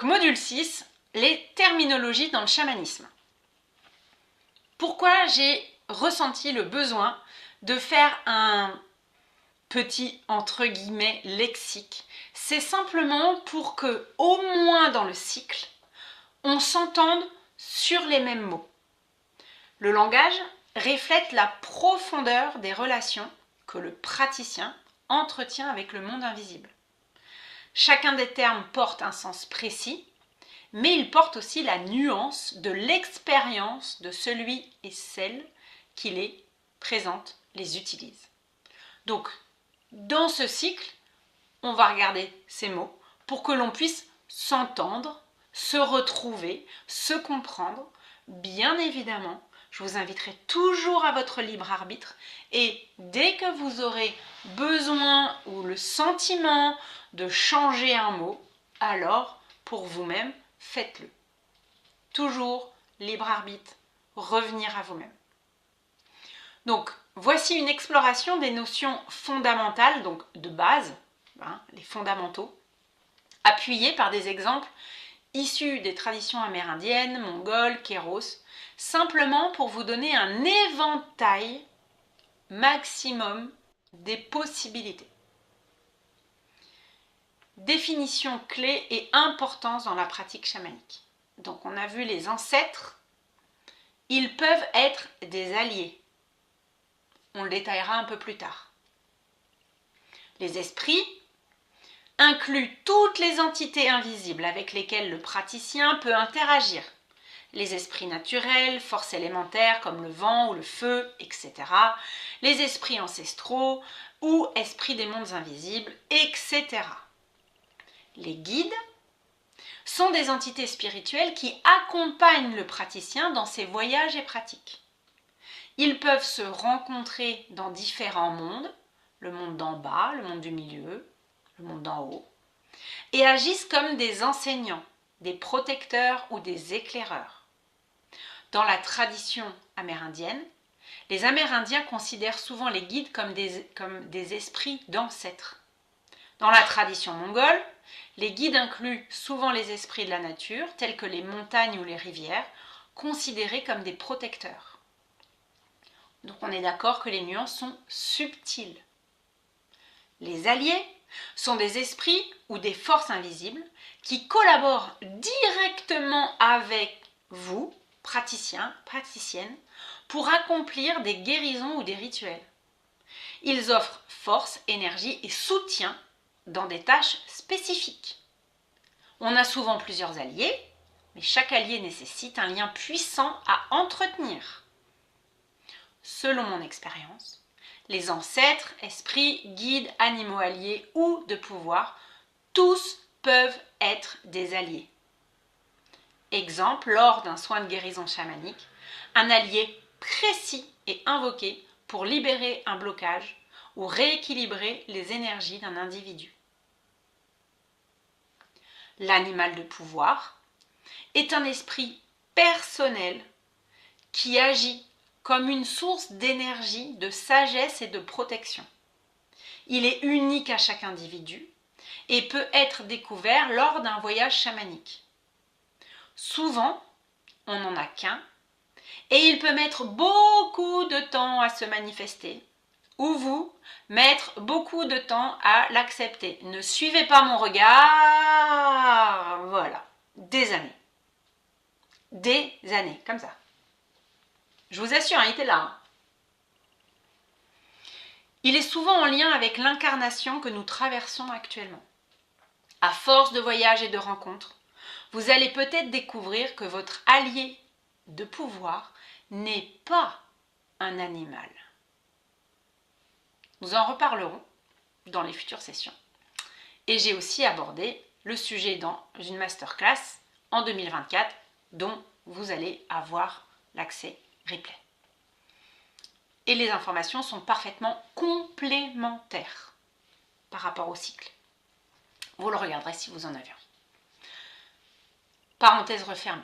Donc, module 6, les terminologies dans le chamanisme. Pourquoi j'ai ressenti le besoin de faire un petit, entre guillemets, lexique? C'est simplement pour que, au moins dans le cycle, on s'entende sur les mêmes mots. Le langage reflète la profondeur des relations que le praticien entretient avec le monde invisible. Chacun des termes porte un sens précis, mais il porte aussi la nuance de l'expérience de celui et celle qui les présente, les utilise. Donc, dans ce cycle, on va regarder ces mots pour que l'on puisse s'entendre, se retrouver, se comprendre. Bien évidemment, je vous inviterai toujours à votre libre arbitre et dès que vous aurez besoin ou le sentiment de changer un mot, alors pour vous-même, faites-le. Toujours libre arbitre, revenir à vous-même. Donc, voici une exploration des notions fondamentales, donc de base, les fondamentaux, appuyés par des exemples issus des traditions amérindiennes, mongoles, kéros, simplement pour vous donner un éventail maximum des possibilités. Définition clé et importance dans la pratique chamanique. Donc on a vu les ancêtres, ils peuvent être des alliés. On le détaillera un peu plus tard. Les esprits incluent toutes les entités invisibles avec lesquelles le praticien peut interagir. Les esprits naturels, forces élémentaires comme le vent ou le feu, etc. Les esprits ancestraux ou esprits des mondes invisibles, etc. Les guides sont des entités spirituelles qui accompagnent le praticien dans ses voyages et pratiques. Ils peuvent se rencontrer dans différents mondes, le monde d'en bas, le monde du milieu, le monde d'en haut, et agissent comme des enseignants, des protecteurs ou des éclaireurs. Dans la tradition amérindienne, les Amérindiens considèrent souvent les guides comme des esprits d'ancêtres. Dans la tradition mongole, les guides incluent souvent les esprits de la nature, tels que les montagnes ou les rivières, considérés comme des protecteurs. Donc on est d'accord que les nuances sont subtiles. Les alliés sont des esprits ou des forces invisibles qui collaborent directement avec vous, praticiens, praticiennes, pour accomplir des guérisons ou des rituels. Ils offrent force, énergie et soutien dans des tâches spécifiques. On a souvent plusieurs alliés, mais chaque allié nécessite un lien puissant à entretenir. Selon mon expérience, les ancêtres, esprits, guides, animaux alliés ou de pouvoir, tous peuvent être des alliés. Exemple, lors d'un soin de guérison chamanique, un allié précis est invoqué pour libérer un blocage ou rééquilibrer les énergies d'un individu. L'animal de pouvoir est un esprit personnel qui agit comme une source d'énergie, de sagesse et de protection. Il est unique à chaque individu et peut être découvert lors d'un voyage chamanique. Souvent, on n'en a qu'un et il peut mettre beaucoup de temps à se manifester ou vous mettre beaucoup de temps à l'accepter. Ne suivez pas mon regard, voilà, des années. Des années, comme ça. Je vous assure, il était là. Hein. Il est souvent en lien avec l'incarnation que nous traversons actuellement. À force de voyages et de rencontres, vous allez peut-être découvrir que votre allié de pouvoir n'est pas un animal. Nous en reparlerons dans les futures sessions. Et j'ai aussi abordé le sujet dans une masterclass en 2024 dont vous allez avoir l'accès replay. Et les informations sont parfaitement complémentaires par rapport au cycle. Vous le regarderez si vous en avez envie. Parenthèse refermée.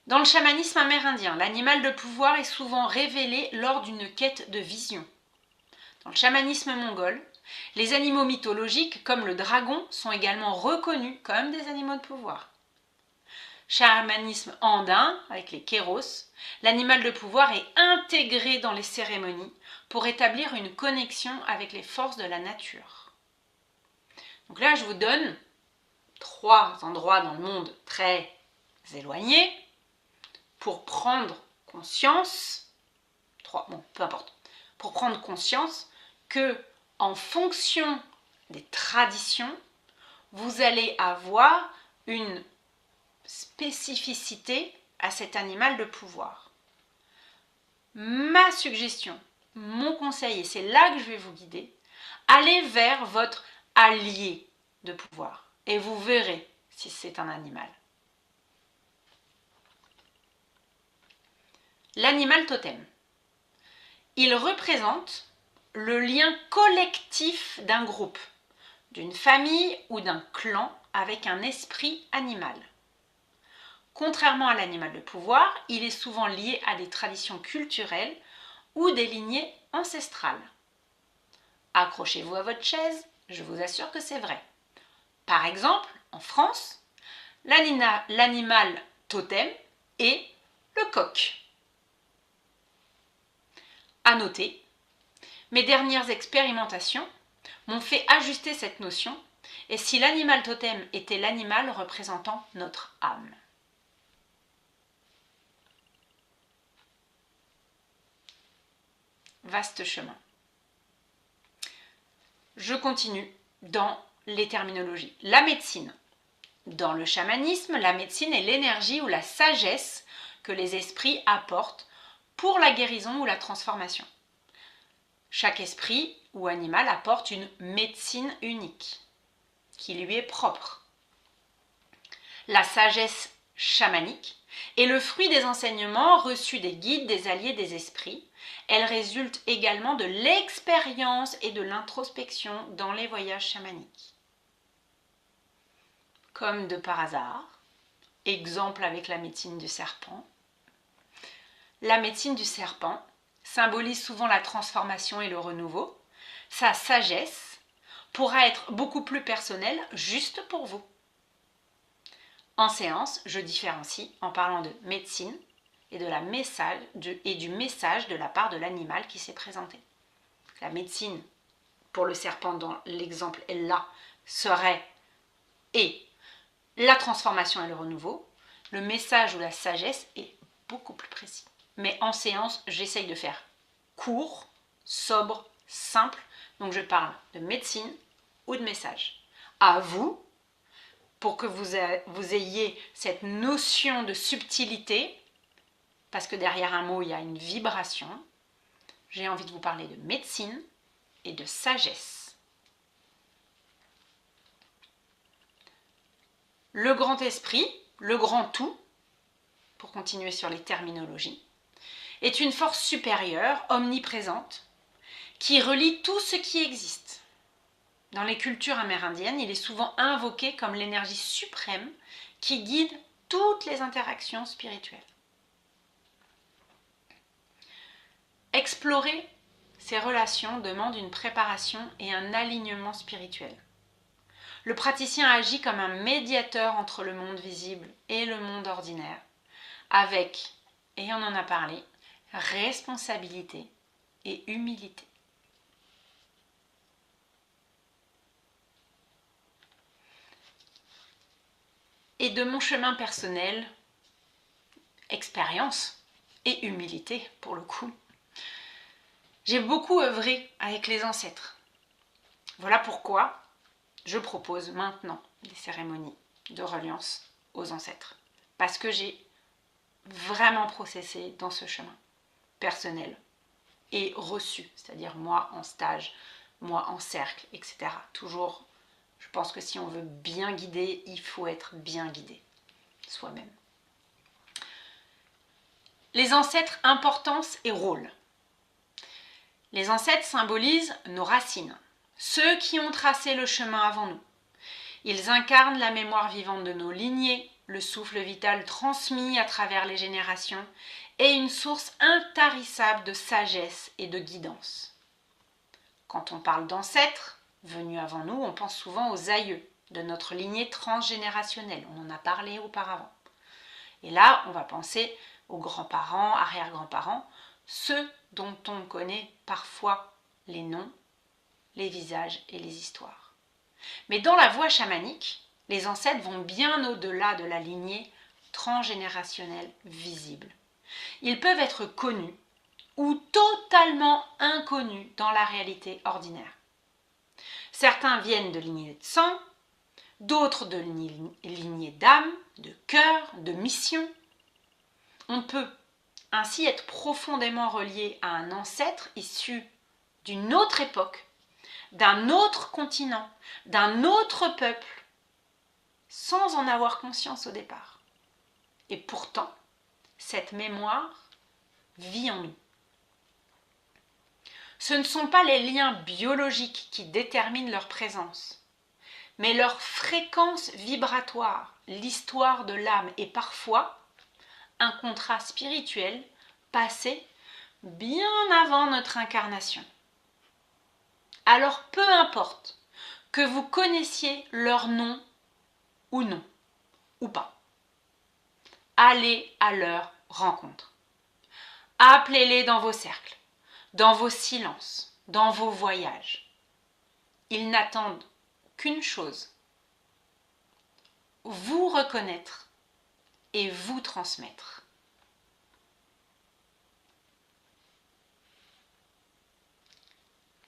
Dans le chamanisme amérindien, l'animal de pouvoir est souvent révélé lors d'une quête de vision. Dans le chamanisme mongol, les animaux mythologiques comme le dragon sont également reconnus comme des animaux de pouvoir. chamanisme andin, avec les kéros, l'animal de pouvoir est intégré dans les cérémonies pour établir une connexion avec les forces de la nature. Donc là, je vous donne 3 endroits dans le monde très éloignés pour prendre conscience, peu importe, pour prendre conscience que en fonction des traditions, vous allez avoir une spécificité à cet animal de pouvoir. Ma suggestion, mon conseil, et c'est là que je vais vous guider, allez vers votre allié de pouvoir et vous verrez si c'est un animal. L'animal totem. Il représente le lien collectif d'un groupe, d'une famille ou d'un clan avec un esprit animal. Contrairement à l'animal de pouvoir, il est souvent lié à des traditions culturelles ou des lignées ancestrales. Accrochez-vous à votre chaise, je vous assure que c'est vrai. Par exemple, en France, l'animal totem est le coq. À noter, mes dernières expérimentations m'ont fait ajuster cette notion et si l'animal totem était l'animal représentant notre âme. Vaste chemin. Je continue dans les terminologies. La médecine. Dans le chamanisme, la médecine est l'énergie ou la sagesse que les esprits apportent pour la guérison ou la transformation. Chaque esprit ou animal apporte une médecine unique qui lui est propre. La sagesse chamanique est le fruit des enseignements reçus des guides, des alliés, des esprits. Elle résulte également de l'expérience et de l'introspection dans les voyages chamaniques. Comme de par hasard, exemple avec la médecine du serpent. La médecine du serpent symbolise souvent la transformation et le renouveau. Sa sagesse pourra être beaucoup plus personnelle juste pour vous. En séance, je différencie en parlant de médecine et, du message de la part de l'animal qui s'est présenté. La médecine, pour le serpent dans l'exemple là, serait et la transformation et le renouveau. Le message ou la sagesse est beaucoup plus précis. Mais en séance, j'essaye de faire court, sobre, simple. Donc je parle de médecine ou de message. À vous, pour que vous ayez cette notion de subtilité, parce que derrière un mot, il y a une vibration, j'ai envie de vous parler de médecine et de sagesse. Le grand esprit, le grand tout, pour continuer sur les terminologies, est une force supérieure, omniprésente, qui relie tout ce qui existe. Dans les cultures amérindiennes, il est souvent invoqué comme l'énergie suprême qui guide toutes les interactions spirituelles. Explorer ces relations demande une préparation et un alignement spirituel. Le praticien agit comme un médiateur entre le monde visible et le monde ordinaire, avec, et on en a parlé, responsabilité et humilité. Et de mon chemin personnel, expérience et humilité pour le coup, j'ai beaucoup œuvré avec les ancêtres. Voilà pourquoi je propose maintenant des cérémonies de reliance aux ancêtres. Parce que j'ai vraiment processé dans ce chemin personnel et reçu, c'est-à-dire moi en stage, moi en cercle, etc. Toujours, je pense que si on veut bien guider, il faut être bien guidé soi-même. Les ancêtres, importance et rôle. Les ancêtres symbolisent nos racines, ceux qui ont tracé le chemin avant nous. Ils incarnent la mémoire vivante de nos lignées, le souffle vital transmis à travers les générations et une source intarissable de sagesse et de guidance. Quand on parle d'ancêtres venus avant nous, on pense souvent aux aïeux de notre lignée transgénérationnelle. On en a parlé auparavant. Et là, on va penser aux grands-parents, arrière-grands-parents, ceux dont on connaît parfois les noms, les visages et les histoires. Mais dans la voie chamanique, les ancêtres vont bien au-delà de la lignée transgénérationnelle visible. Ils peuvent être connus ou totalement inconnus dans la réalité ordinaire. Certains viennent de lignées de sang, d'autres de lignées d'âme, de cœur, de mission. On peut ainsi être profondément relié à un ancêtre issu d'une autre époque, d'un autre continent, d'un autre peuple, sans en avoir conscience au départ. Et pourtant, cette mémoire vit en nous. Ce ne sont pas les liens biologiques qui déterminent leur présence, mais leur fréquence vibratoire, l'histoire de l'âme et parfois un contrat spirituel passé bien avant notre incarnation. Alors peu importe que vous connaissiez leur nom ou non, ou pas, allez à leur rencontre. Appelez-les dans vos cercles, dans vos silences, dans vos voyages. Ils n'attendent qu'une chose, vous reconnaître et vous transmettre.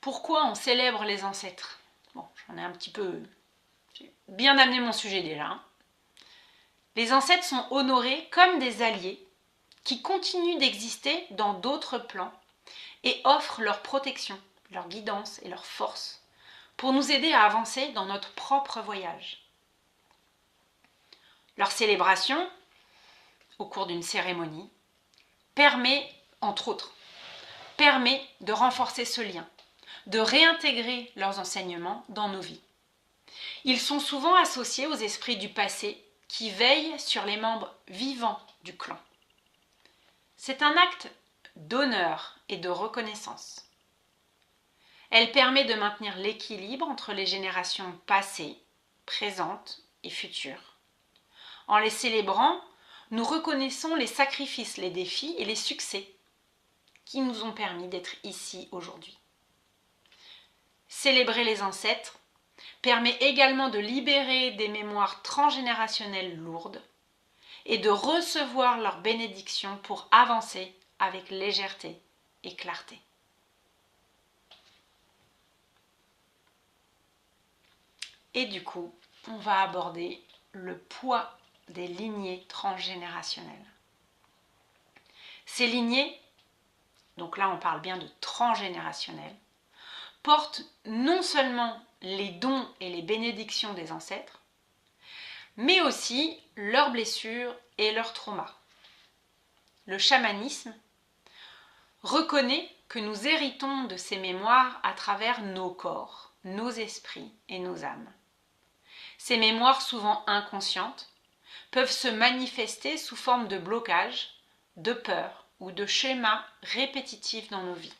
Pourquoi on célèbre les ancêtres? Bon, j'en ai un petit peu... J'ai bien amené mon sujet déjà. Les ancêtres sont honorés comme des alliés qui continuent d'exister dans d'autres plans et offrent leur protection, leur guidance et leur force pour nous aider à avancer dans notre propre voyage. Leur célébration, au cours d'une cérémonie, permet, entre autres, de renforcer ce lien, de réintégrer leurs enseignements dans nos vies. Ils sont souvent associés aux esprits du passé qui veillent sur les membres vivants du clan. C'est un acte d'honneur et de reconnaissance. Elle permet de maintenir l'équilibre entre les générations passées, présentes et futures. En les célébrant, nous reconnaissons les sacrifices, les défis et les succès qui nous ont permis d'être ici aujourd'hui. Célébrer les ancêtres permet également de libérer des mémoires transgénérationnelles lourdes et de recevoir leurs bénédictions pour avancer avec légèreté et clarté. Et du coup, on va aborder le poids des lignées transgénérationnelles. Ces lignées, donc là on parle bien de transgénérationnel, portent non seulement les dons et les bénédictions des ancêtres, mais aussi leurs blessures et leurs traumas. Le chamanisme reconnaît que nous héritons de ces mémoires à travers nos corps, nos esprits et nos âmes. Ces mémoires souvent inconscientes peuvent se manifester sous forme de blocage, de peur ou de schémas répétitifs dans nos vies.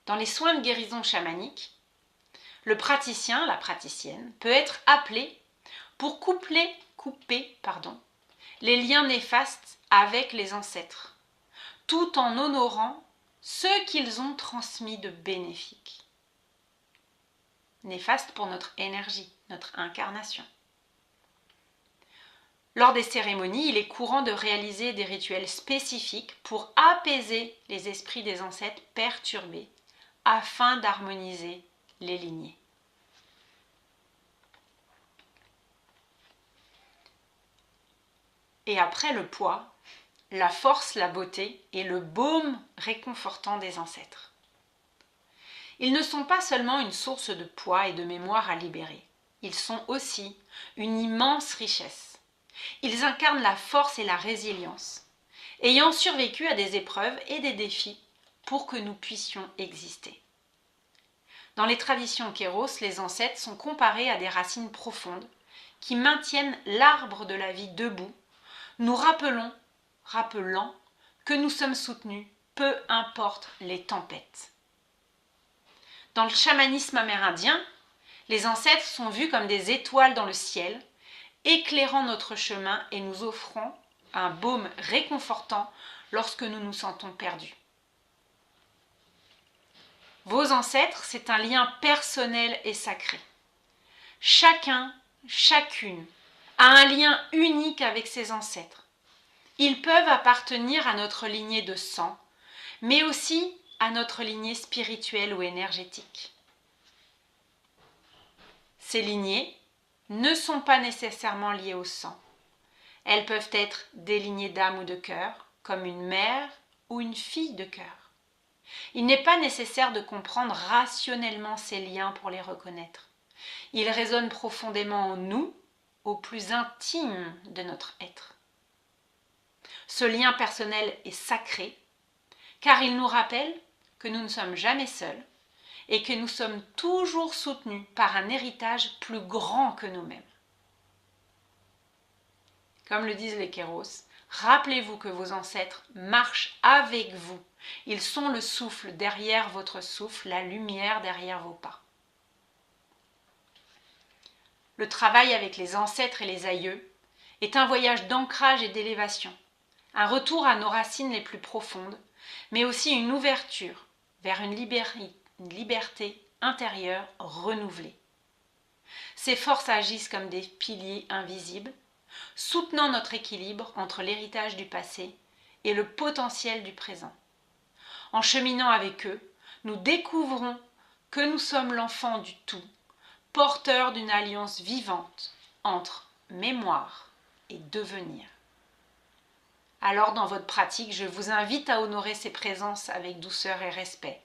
Dans les soins de guérison chamanique, le praticien, la praticienne, peut être appelé pour couper les liens néfastes avec les ancêtres, tout en honorant ce qu'ils ont transmis de bénéfique. Néfaste pour notre énergie, notre incarnation. Lors des cérémonies, il est courant de réaliser des rituels spécifiques pour apaiser les esprits des ancêtres perturbés afin d'harmoniser les lignées. Et après le poids, la force, la beauté et le baume réconfortant des ancêtres. Ils ne sont pas seulement une source de poids et de mémoire à libérer, ils sont aussi une immense richesse. Ils incarnent la force et la résilience, ayant survécu à des épreuves et des défis pour que nous puissions exister. Dans les traditions Kéros, les ancêtres sont comparés à des racines profondes qui maintiennent l'arbre de la vie debout, nous rappelant que nous sommes soutenus, peu importe les tempêtes. Dans le chamanisme amérindien, les ancêtres sont vus comme des étoiles dans le ciel éclairant notre chemin et nous offrant un baume réconfortant lorsque nous nous sentons perdus. Vos ancêtres, c'est un lien personnel et sacré. Chacun, chacune, a un lien unique avec ses ancêtres. Ils peuvent appartenir à notre lignée de sang, mais aussi à notre lignée spirituelle ou énergétique. Ces lignées ne sont pas nécessairement liées au sang. Elles peuvent être des lignées d'âme ou de cœur, comme une mère ou une fille de cœur. Il n'est pas nécessaire de comprendre rationnellement ces liens pour les reconnaître. Ils résonnent profondément en nous, au plus intime de notre être. Ce lien personnel est sacré, car il nous rappelle que nous ne sommes jamais seuls et que nous sommes toujours soutenus par un héritage plus grand que nous-mêmes. Comme le disent les Kéros, rappelez-vous que vos ancêtres marchent avec vous. Ils sont le souffle derrière votre souffle, la lumière derrière vos pas. Le travail avec les ancêtres et les aïeux est un voyage d'ancrage et d'élévation, un retour à nos racines les plus profondes, mais aussi une ouverture vers une liberté intérieure renouvelée. Ces forces agissent comme des piliers invisibles, soutenant notre équilibre entre l'héritage du passé et le potentiel du présent. En cheminant avec eux, nous découvrons que nous sommes l'enfant du tout, porteur d'une alliance vivante entre mémoire et devenir. Alors dans votre pratique, je vous invite à honorer ces présences avec douceur et respect,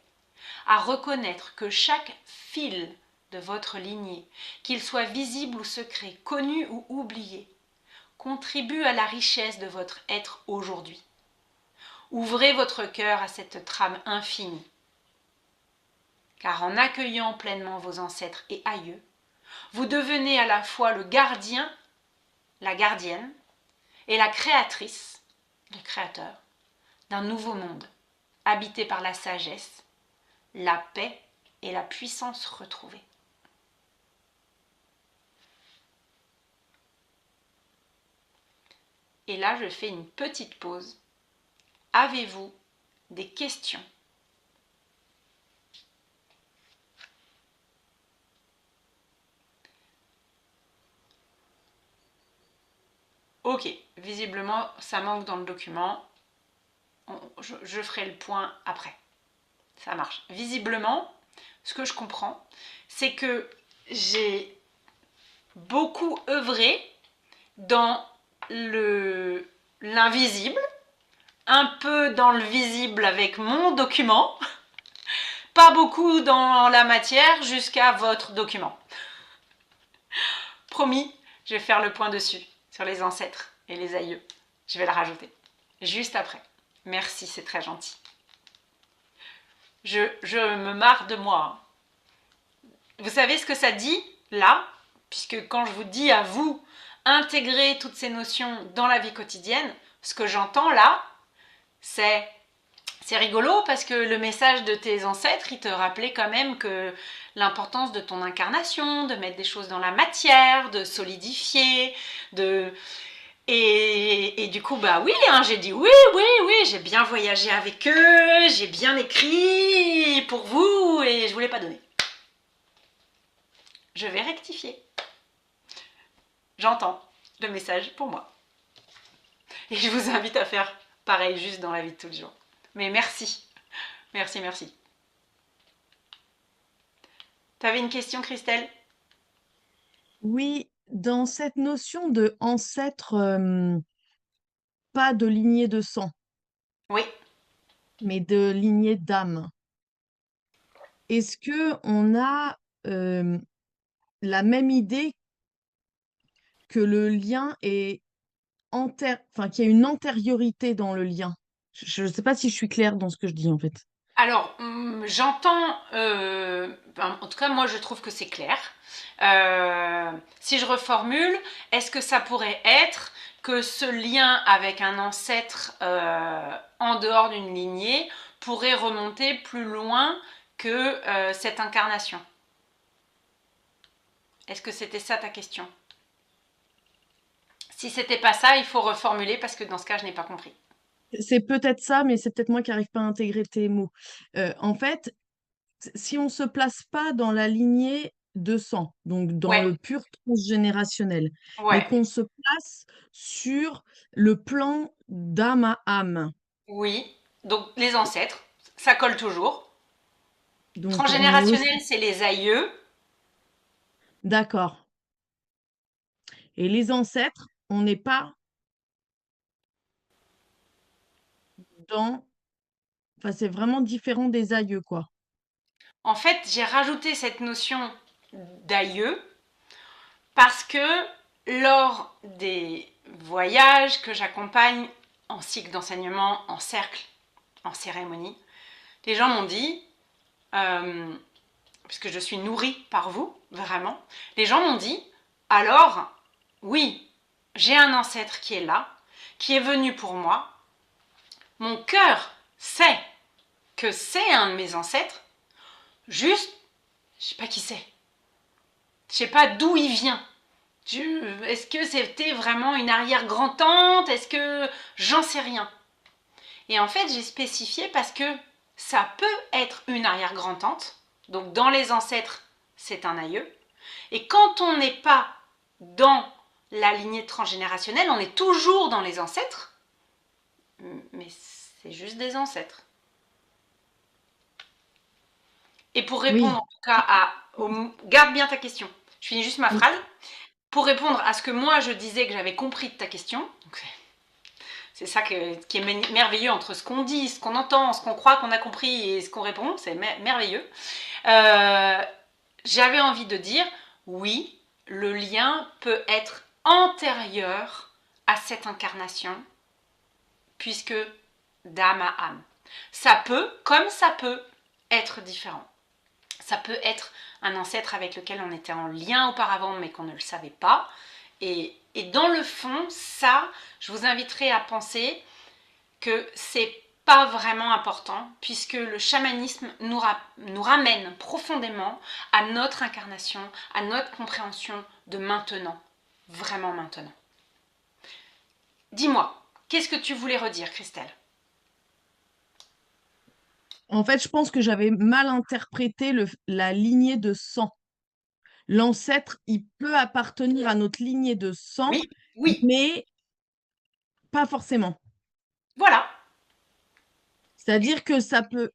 à reconnaître que chaque fil de votre lignée, qu'il soit visible ou secret, connu ou oublié, contribue à la richesse de votre être aujourd'hui. Ouvrez votre cœur à cette trame infinie, car en accueillant pleinement vos ancêtres et aïeux, vous devenez à la fois le gardien, la gardienne et la créatrice, le créateur, d'un nouveau monde, habité par la sagesse, la paix et la puissance retrouvée. Et là, je fais une petite pause. Avez-vous des questions ? Ok, visiblement, ça manque dans le document. Je ferai le point après. Ça marche. Visiblement, ce que je comprends, c'est que j'ai beaucoup œuvré dans l'invisible, un peu dans le visible avec mon document, pas beaucoup dans la matière jusqu'à votre document. Promis, je vais faire le point dessus, sur les ancêtres et les aïeux. Je vais le rajouter, juste après. Merci, c'est très gentil. Je me marre de moi. Vous savez ce que ça dit, là, puisque quand je vous dis à vous, intégrer toutes ces notions dans la vie quotidienne, ce que j'entends là, c'est rigolo parce que le message de tes ancêtres, il te rappelait quand même que l'importance de ton incarnation, de mettre des choses dans la matière, de solidifier, Et du coup, bah oui, hein, j'ai dit oui, j'ai bien voyagé avec eux, j'ai bien écrit pour vous et je voulais pas donner. Je vais rectifier. J'entends le message pour moi. Et je vous invite à faire pareil juste dans la vie de tous les jours. Mais merci. Merci, merci. T'avais une question, Christelle? Oui, dans cette notion de ancêtre, pas de lignée de sang, Oui. mais de lignée d'âme, est-ce que on a la même idée que le lien est enfin qu'il y a une antériorité dans le lien? Je ne sais pas si je suis claire dans ce que je dis en fait. Alors, j'entends, en tout cas moi je trouve que c'est clair. Si je reformule, est-ce que ça pourrait être que ce lien avec un ancêtre en dehors d'une lignée pourrait remonter plus loin que cette incarnation? Est-ce que c'était ça ta question? Si c'était pas ça, il faut reformuler parce que dans ce cas, je n'ai pas compris. C'est peut-être ça, mais c'est peut-être moi qui n'arrive pas à intégrer tes mots. En fait, si on se place pas dans la lignée de sang, donc dans Ouais, le pur transgénérationnel, mais ouais, qu'on se place sur le plan d'âme à âme, oui. Donc les ancêtres, ça colle toujours. donc on est aussi Transgénérationnel, c'est les aïeux. d'accord. Et les ancêtres, on n'est pas dans, enfin c'est vraiment différent des aïeux, quoi. En fait, j'ai rajouté cette notion d'aïeux parce que lors des voyages que j'accompagne en cycle d'enseignement, en cercle, en cérémonie, les gens m'ont dit, euh, puisque je suis nourrie par vous, vraiment, les gens m'ont dit, alors, oui, j'ai un ancêtre qui est là, qui est venu pour moi, mon cœur sait que c'est un de mes ancêtres, juste, je sais pas qui c'est, je sais pas d'où il vient. Est-ce que c'était vraiment une arrière-grand-tante? Est-ce que j'en sais rien? Et en fait, j'ai spécifié parce que ça peut être une arrière-grand-tante. Donc dans les ancêtres, c'est un aïeux. Et quand on n'est pas dans la lignée transgénérationnelle, on est toujours dans les ancêtres, mais c'est juste des ancêtres. Et pour répondre Oui. en tout cas garde bien ta question. Je finis juste ma Oui. phrase. Pour répondre à ce que moi je disais que j'avais compris de ta question, donc c'est ça qui est merveilleux entre ce qu'on dit, ce qu'on entend, ce qu'on croit qu'on a compris et ce qu'on répond, c'est merveilleux. Euh, J'avais envie de dire, oui, le lien peut être antérieur à cette incarnation, puisque d'âme à âme. Ça peut, comme ça peut, être différent. Ça peut être un ancêtre avec lequel on était en lien auparavant, mais qu'on ne le savait pas. Et dans le fond, ça, je vous inviterai à penser que c'est pas vraiment important, puisque le chamanisme nous ramène profondément à notre incarnation, à notre compréhension de maintenant, vraiment maintenant. Dis-moi, qu'est-ce que tu voulais redire, Christelle? En fait, je pense que j'avais mal interprété la lignée de sang. L'ancêtre, il peut appartenir à notre lignée de sang, Oui, oui, mais pas forcément. voilà. C'est-à-dire que ça peut...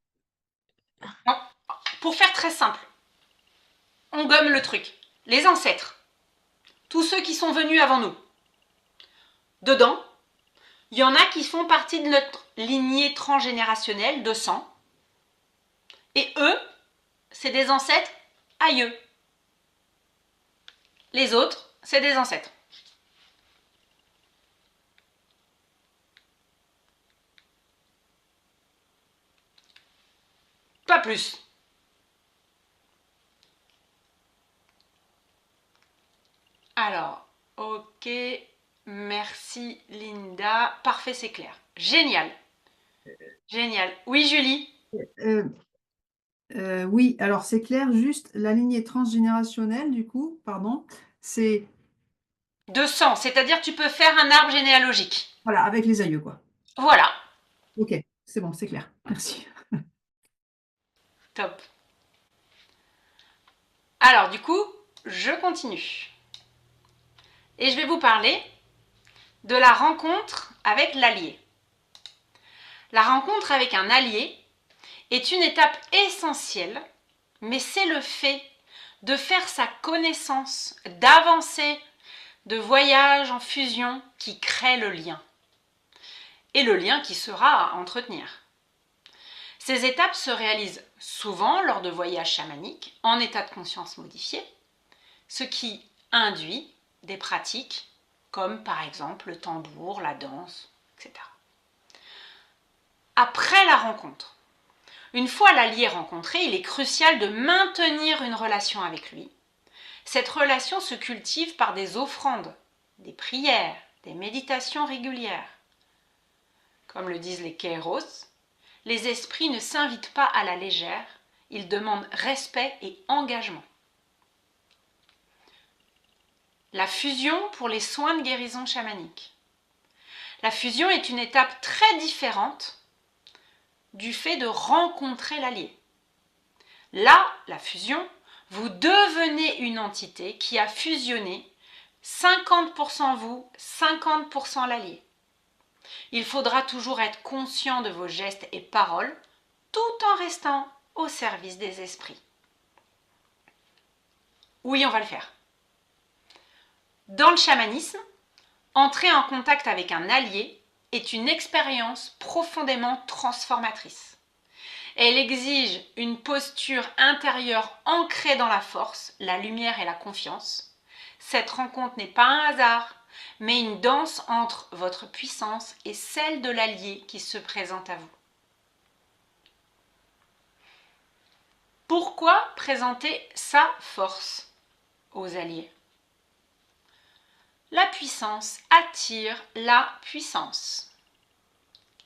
Non, pour faire très simple, on gomme le truc. Les ancêtres, tous ceux qui sont venus avant nous, dedans, il y en a qui font partie de notre lignée transgénérationnelle de sang. Et eux, c'est des ancêtres aïeux. Les autres, c'est des ancêtres. Pas plus. Alors, ok, merci Linda. Parfait, c'est clair. Génial, génial. Oui, Julie, Euh, oui, alors c'est clair, juste la lignée transgénérationnelle, du coup, pardon, c'est de sang, c'est-à-dire tu peux faire un arbre généalogique. voilà, avec les aïeux, quoi. Voilà, Ok, c'est bon, c'est clair. Merci. top. Alors, du coup, je continue. Et je vais vous parler de la rencontre avec l'allié. La rencontre avec un allié est une étape essentielle, mais c'est le fait de faire sa connaissance, d'avancer, de voyage en fusion qui crée le lien. Et le lien qui sera à entretenir. Ces étapes se réalisent souvent lors de voyages chamaniques en état de conscience modifié, ce qui induit des pratiques comme par exemple le tambour, la danse, etc. Après la rencontre, une fois l'allié rencontré, il est crucial de maintenir une relation avec lui. Cette relation se cultive par des offrandes, des prières, des méditations régulières. Comme le disent les Kairos, les esprits ne s'invitent pas à la légère, ils demandent respect et engagement. La fusion pour les soins de guérison chamanique. La fusion est une étape très différente du fait de rencontrer l'allié. Là, la fusion, vous devenez une entité qui a fusionné 50% vous, 50% l'allié. Il faudra toujours être conscient de vos gestes et paroles tout en restant au service des esprits. Oui, on va le faire. Dans le chamanisme, entrer en contact avec un allié est une expérience profondément transformatrice. Elle exige une posture intérieure ancrée dans la force, la lumière et la confiance. Cette rencontre n'est pas un hasard, mais une danse entre votre puissance et celle de l'allié qui se présente à vous. Pourquoi présenter sa force aux alliés? La puissance attire la puissance.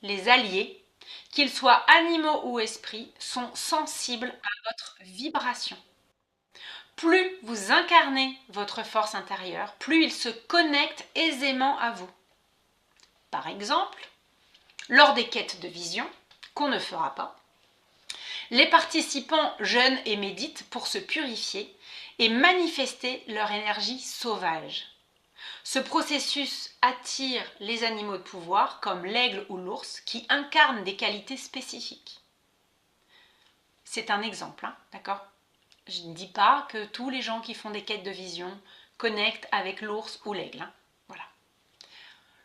Les alliés, qu'ils soient animaux ou esprits, sont sensibles à votre vibration. Plus vous incarnez votre force intérieure, plus ils se connectent aisément à vous. Par exemple, lors des quêtes de vision, qu'on ne fera pas, les participants jeûnent et méditent pour se purifier et manifester leur énergie sauvage. Ce processus attire les animaux de pouvoir comme l'aigle ou l'ours qui incarnent des qualités spécifiques. C'est un exemple, hein, d'accord? Je ne dis pas que tous les gens qui font des quêtes de vision connectent avec l'ours ou l'aigle. Hein, voilà.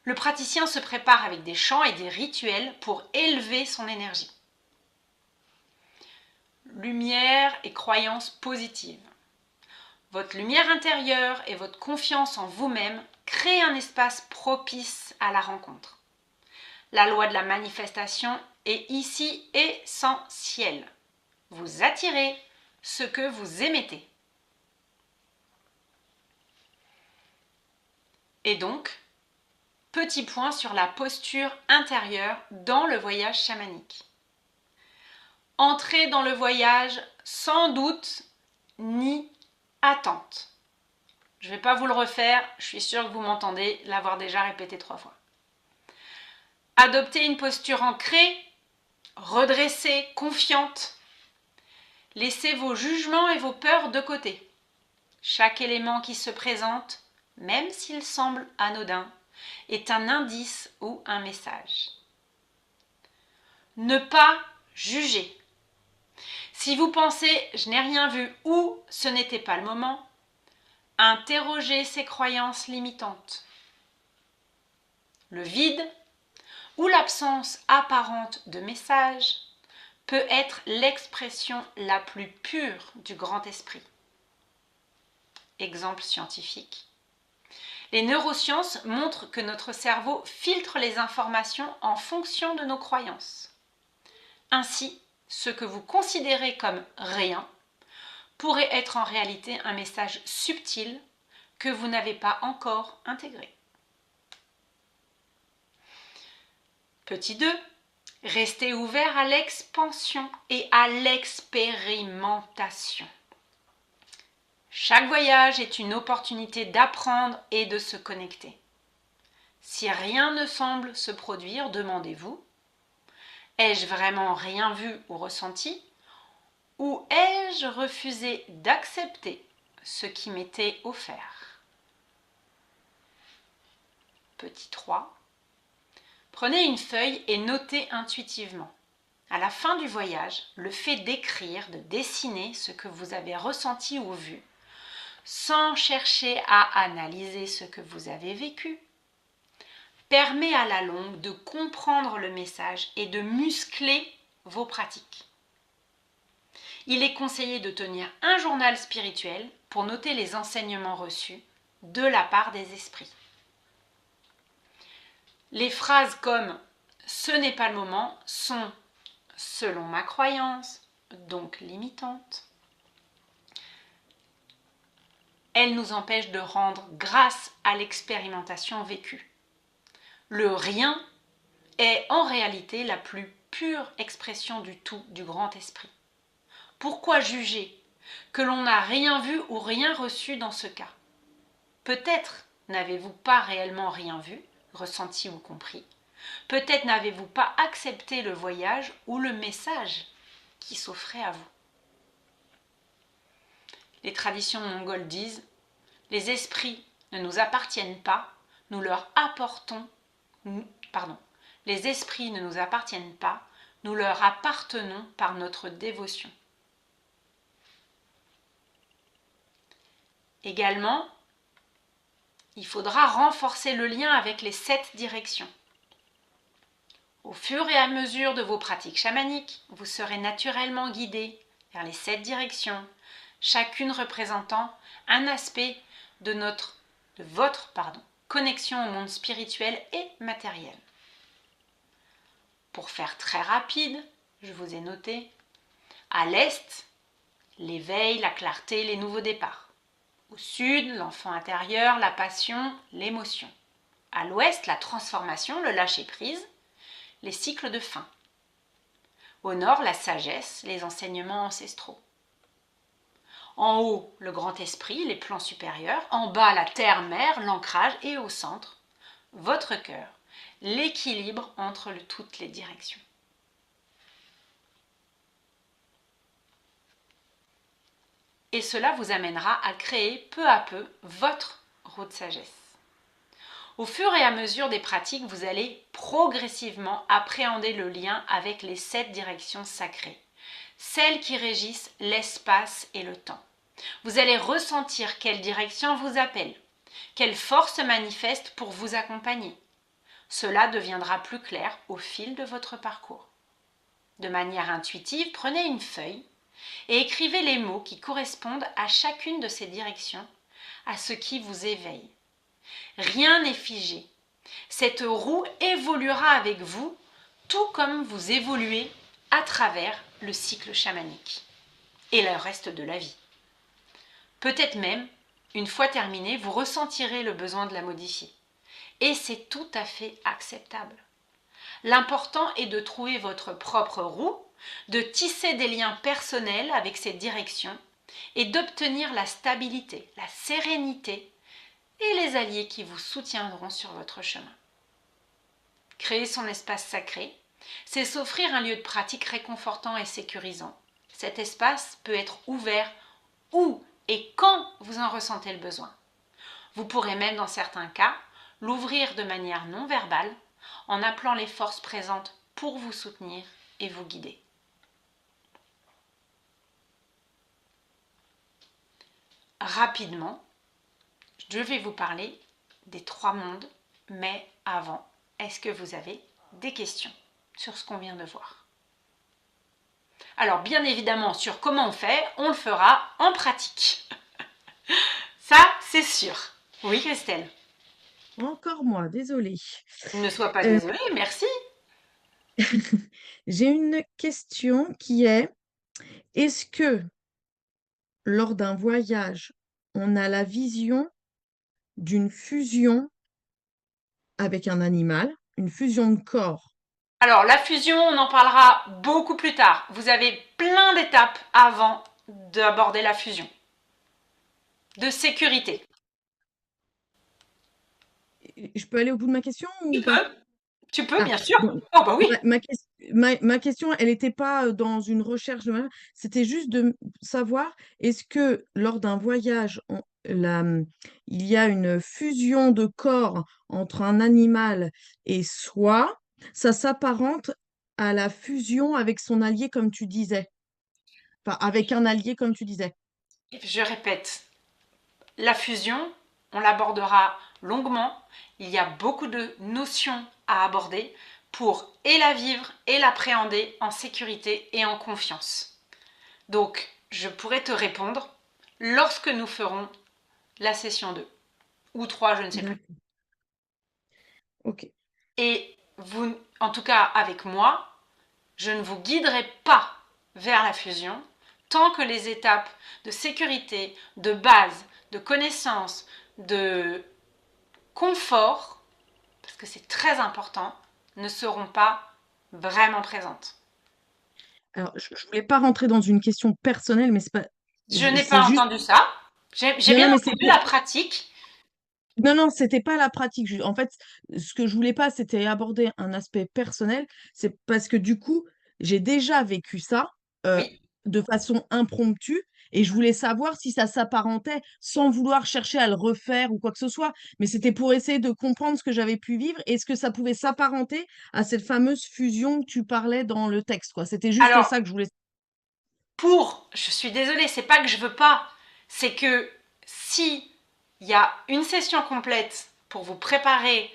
Le praticien se prépare avec des chants et des rituels pour élever son énergie. Lumière et croyance positive. Votre lumière intérieure et votre confiance en vous-même créent un espace propice à la rencontre. La loi de la manifestation est ici essentielle. Vous attirez ce que vous émettez. Et donc, petit point sur la posture intérieure dans le voyage chamanique. Entrez dans le voyage sans doute ni attente. Je ne vais pas vous le refaire, je suis sûre que vous m'entendez l'avoir déjà répété 3 fois. Adoptez une posture ancrée, redressée, confiante. Laissez vos jugements et vos peurs de côté. Chaque élément qui se présente, même s'il semble anodin, est un indice ou un message. Ne pas juger. Si vous pensez « je n'ai rien vu » ou « ce n'était pas le moment », interrogez ces croyances limitantes. Le vide ou l'absence apparente de message peut être l'expression la plus pure du grand esprit. Exemple scientifique. Les neurosciences montrent que notre cerveau filtre les informations en fonction de nos croyances. Ainsi, ce que vous considérez comme rien pourrait être en réalité un message subtil que vous n'avez pas encore intégré. Petit 2. Restez ouvert à l'expansion et à l'expérimentation. Chaque voyage est une opportunité d'apprendre et de se connecter. Si rien ne semble se produire, demandez-vous: ai-je vraiment rien vu ou ressenti? Ou ai-je refusé d'accepter ce qui m'était offert? Petit 3. Prenez une feuille et notez intuitivement. À la fin du voyage, le fait d'écrire, de dessiner ce que vous avez ressenti ou vu, sans chercher à analyser ce que vous avez vécu, permet à la longue de comprendre le message et de muscler vos pratiques. Il est conseillé de tenir un journal spirituel pour noter les enseignements reçus de la part des esprits. Les phrases comme « ce n'est pas le moment » sont, selon ma croyance, donc limitantes. Elles nous empêchent de rendre grâce à l'expérimentation vécue. Le rien est en réalité la plus pure expression du tout du grand esprit. Pourquoi juger que l'on n'a rien vu ou rien reçu dans ce cas? Peut-être n'avez-vous pas réellement rien vu, ressenti ou compris. Peut-être n'avez-vous pas accepté le voyage ou le message qui s'offrait à vous. Les traditions mongoles disent « Les esprits ne nous appartiennent pas, nous leur apportons... » Les esprits ne nous appartiennent pas, nous leur appartenons par notre dévotion. Également, il faudra renforcer le lien avec les 7 directions. Au fur et à mesure de vos pratiques chamaniques, vous serez naturellement guidé vers les 7 directions, chacune représentant un aspect de votre connexion au monde spirituel et matériel. Pour faire très rapide, je vous ai noté, à l'est, l'éveil, la clarté, les nouveaux départs. Au sud, l'enfant intérieur, la passion, l'émotion. À l'ouest, la transformation, le lâcher-prise, les cycles de fin. Au nord, la sagesse, les enseignements ancestraux. En haut, le grand esprit, les plans supérieurs. En bas, la terre-mère, l'ancrage. Et au centre, votre cœur, l'équilibre entre toutes les directions. Et cela vous amènera à créer peu à peu votre route sagesse. Au fur et à mesure des pratiques, vous allez progressivement appréhender le lien avec les 7 directions sacrées, celles qui régissent l'espace et le temps. Vous allez ressentir quelle direction vous appelle, quelle force manifeste pour vous accompagner. Cela deviendra plus clair au fil de votre parcours. De manière intuitive, prenez une feuille et écrivez les mots qui correspondent à chacune de ces directions, à ce qui vous éveille. Rien n'est figé. Cette roue évoluera avec vous, tout comme vous évoluez à travers le cycle chamanique et le reste de la vie. Peut-être même, une fois terminé, vous ressentirez le besoin de la modifier. Et c'est tout à fait acceptable. L'important est de trouver votre propre roue, de tisser des liens personnels avec cette direction et d'obtenir la stabilité, la sérénité et les alliés qui vous soutiendront sur votre chemin. Créer son espace sacré, c'est s'offrir un lieu de pratique réconfortant et sécurisant. Cet espace peut être ouvert où et quand vous en ressentez le besoin. Vous pourrez même, dans certains cas, l'ouvrir de manière non verbale en appelant les forces présentes pour vous soutenir et vous guider. Rapidement, je vais vous parler des 3 mondes, mais avant, est-ce que vous avez des questions sur ce qu'on vient de voir? Alors, bien évidemment, sur comment on le fera en pratique. Ça, c'est sûr. Oui, Christelle. Encore moi, désolée. Ne sois pas Euh, désolée, merci. J'ai une question qui est, est-ce que lors d'un voyage, on a la vision d'une fusion avec un animal, une fusion de corps? Alors, la fusion, on en parlera beaucoup plus tard. Vous avez plein d'étapes avant d'aborder la fusion. De sécurité. Je peux aller au bout de ma question ou pas? Tu peux, Ah, bien sûr. donc, Oh bah oui. ma question, elle n'était pas dans une recherche c'était juste de savoir, est-ce que lors d'un voyage, il y a une fusion de corps entre un animal et soi, ça s'apparente à la fusion avec son allié, comme tu disais. Enfin, avec un allié, comme tu disais. Je répète, la fusion, on l'abordera longuement. Il y a beaucoup de notions à aborder pour et la vivre et l'appréhender en sécurité et en confiance. Donc, je pourrais te répondre lorsque nous ferons la session 2 ou 3, je ne sais plus. D'accord. Ok. Et vous, en tout cas avec moi, je ne vous guiderai pas vers la fusion tant que les étapes de sécurité, de base, de connaissance, de confort, parce que c'est très important, ne seront pas vraiment présentes. Alors, je ne voulais pas rentrer dans une question personnelle, mais Je n'ai c'est pas juste. entendu ça. J'ai Non, non, bien mais c'est entendu pour. la pratique. Non, non, c'était pas la pratique. En fait, ce que je voulais pas, c'était aborder un aspect personnel. C'est parce que du coup, j'ai déjà vécu ça euh, Oui. de façon impromptue et je voulais savoir si ça s'apparentait sans vouloir chercher à le refaire ou quoi que ce soit. Mais c'était pour essayer de comprendre ce que j'avais pu vivre et ce que ça pouvait s'apparenter à cette fameuse fusion que tu parlais dans le texte, quoi. C'était juste Alors, ça que je voulais. je suis désolée, c'est pas que je veux pas, c'est que si il y a une session complète pour vous préparer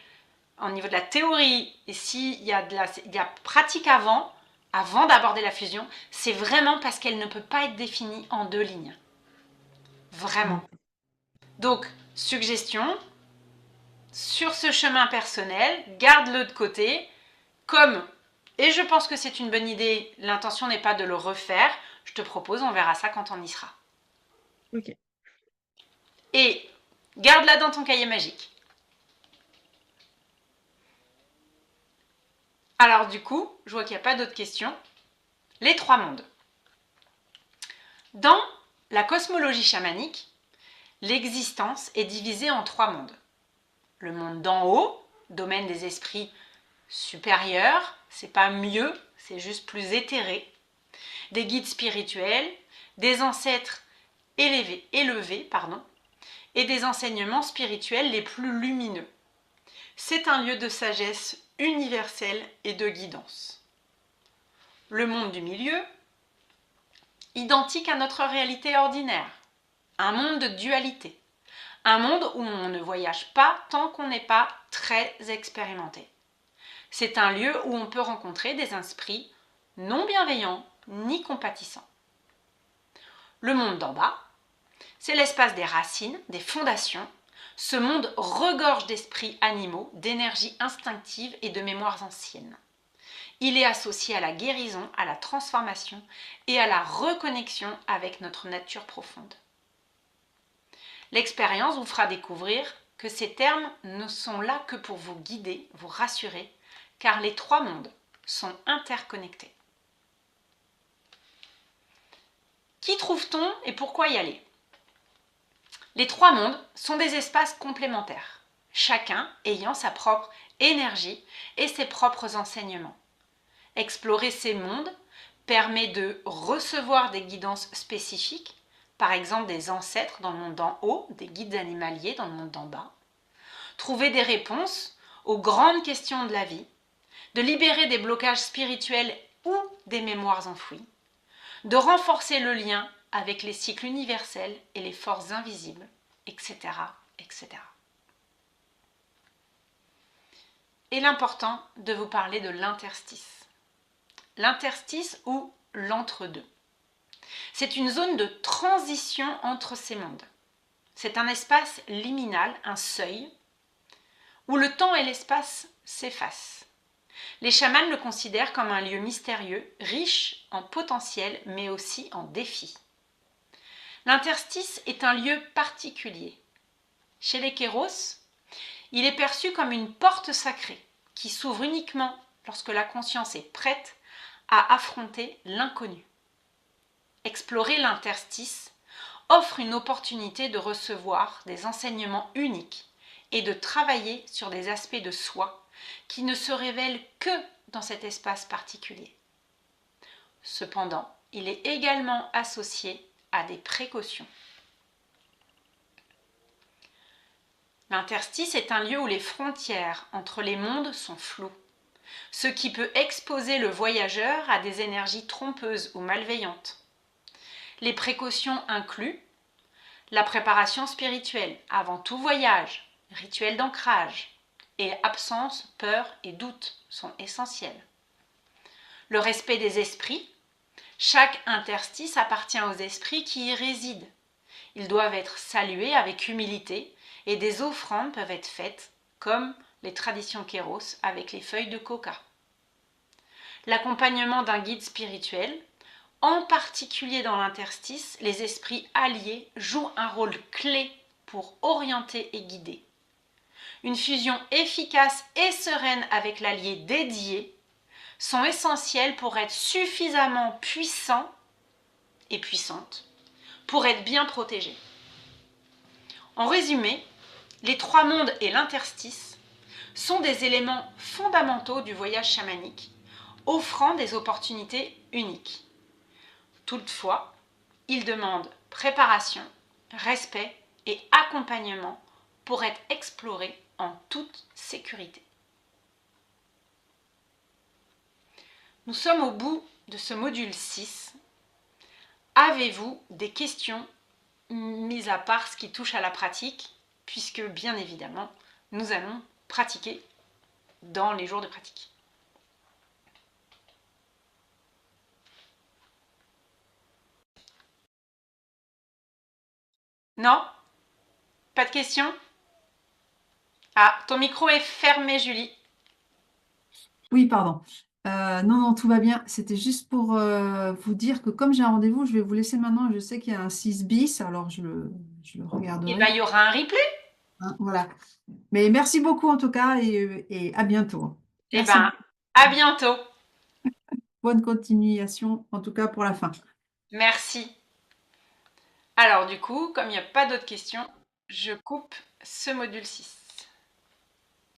au niveau de la théorie et s'il y a il y a pratique avant d'aborder la fusion, c'est vraiment parce qu'elle ne peut pas être définie en 2 lignes. Vraiment. D'accord. Donc, suggestion, sur ce chemin personnel, garde-le de côté, comme, et je pense que c'est une bonne idée, l'intention n'est pas de le refaire, je te propose, on verra ça quand on y sera. Ok. Et garde-la dans ton cahier magique. Alors du coup, je vois qu'il n'y a pas d'autres questions. Les 3 mondes. Dans la cosmologie chamanique, l'existence est divisée en 3 mondes. Le monde d'en haut, domaine des esprits supérieurs, c'est pas mieux, c'est juste plus éthéré. Des guides spirituels, des ancêtres élevés, et des enseignements spirituels les plus lumineux. C'est un lieu de sagesse universelle et de guidance. Le monde du milieu, identique à notre réalité ordinaire, un monde de dualité, un monde où on ne voyage pas tant qu'on n'est pas très expérimenté. C'est un lieu où on peut rencontrer des esprits non bienveillants ni compatissants. Le monde d'en bas, c'est l'espace des racines, des fondations. Ce monde regorge d'esprits animaux, d'énergie instinctive et de mémoires anciennes. Il est associé à la guérison, à la transformation et à la reconnexion avec notre nature profonde. L'expérience vous fera découvrir que ces termes ne sont là que pour vous guider, vous rassurer, car les 3 mondes sont interconnectés. Qui trouve-t-on et pourquoi y aller ? Les 3 mondes sont des espaces complémentaires, chacun ayant sa propre énergie et ses propres enseignements. Explorer ces mondes permet de recevoir des guidances spécifiques, par exemple des ancêtres dans le monde d'en haut, des guides animaliers dans le monde d'en bas, trouver des réponses aux grandes questions de la vie, de libérer des blocages spirituels ou des mémoires enfouies, de renforcer le lien avec les cycles universels et les forces invisibles, etc., etc. Et l'important de vous parler de l'interstice. L'interstice ou l'entre-deux. C'est une zone de transition entre ces mondes. C'est un espace liminal, un seuil, où le temps et l'espace s'effacent. Les chamans le considèrent comme un lieu mystérieux, riche en potentiel, mais aussi en défis. L'interstice est un lieu particulier. Chez les Kéros, il est perçu comme une porte sacrée qui s'ouvre uniquement lorsque la conscience est prête à affronter l'inconnu. Explorer l'interstice offre une opportunité de recevoir des enseignements uniques et de travailler sur des aspects de soi qui ne se révèlent que dans cet espace particulier. Cependant, il est également associé à des précautions. L'interstice est un lieu où les frontières entre les mondes sont floues, ce qui peut exposer le voyageur à des énergies trompeuses ou malveillantes. Les précautions incluent la préparation spirituelle avant tout voyage, rituel d'ancrage et absence, peur et doute sont essentiels. Le respect des esprits. Chaque interstice appartient aux esprits qui y résident. Ils doivent être salués avec humilité et des offrandes peuvent être faites, comme les traditions Kéros avec les feuilles de coca. L'accompagnement d'un guide spirituel, en particulier dans l'interstice, les esprits alliés jouent un rôle clé pour orienter et guider. Une fusion efficace et sereine avec l'allié dédié sont essentielles pour être suffisamment puissants et puissantes pour être bien protégés. En résumé, les trois mondes et l'interstice sont des éléments fondamentaux du voyage chamanique, offrant des opportunités uniques. Toutefois, ils demandent préparation, respect et accompagnement pour être explorés en toute sécurité. Nous sommes au bout de ce module 6. Avez-vous des questions, mis à part ce qui touche à la pratique, puisque bien évidemment, nous allons pratiquer dans les jours de pratique. Non? Pas de questions? Ah, ton micro est fermé, Julie. Oui, pardon. Non, non, tout va bien. C'était juste pour vous dire que comme j'ai un rendez-vous, je vais vous laisser maintenant. Je sais qu'il y a un 6 bis, alors je le Et regarderai. il y aura un replay. Hein, voilà. Mais merci beaucoup en tout cas et à bientôt. Eh Merci. ben, à bientôt. Bonne continuation, en tout cas pour la fin. Merci. Alors du coup, comme il n'y a pas d'autres questions, je coupe ce module 6.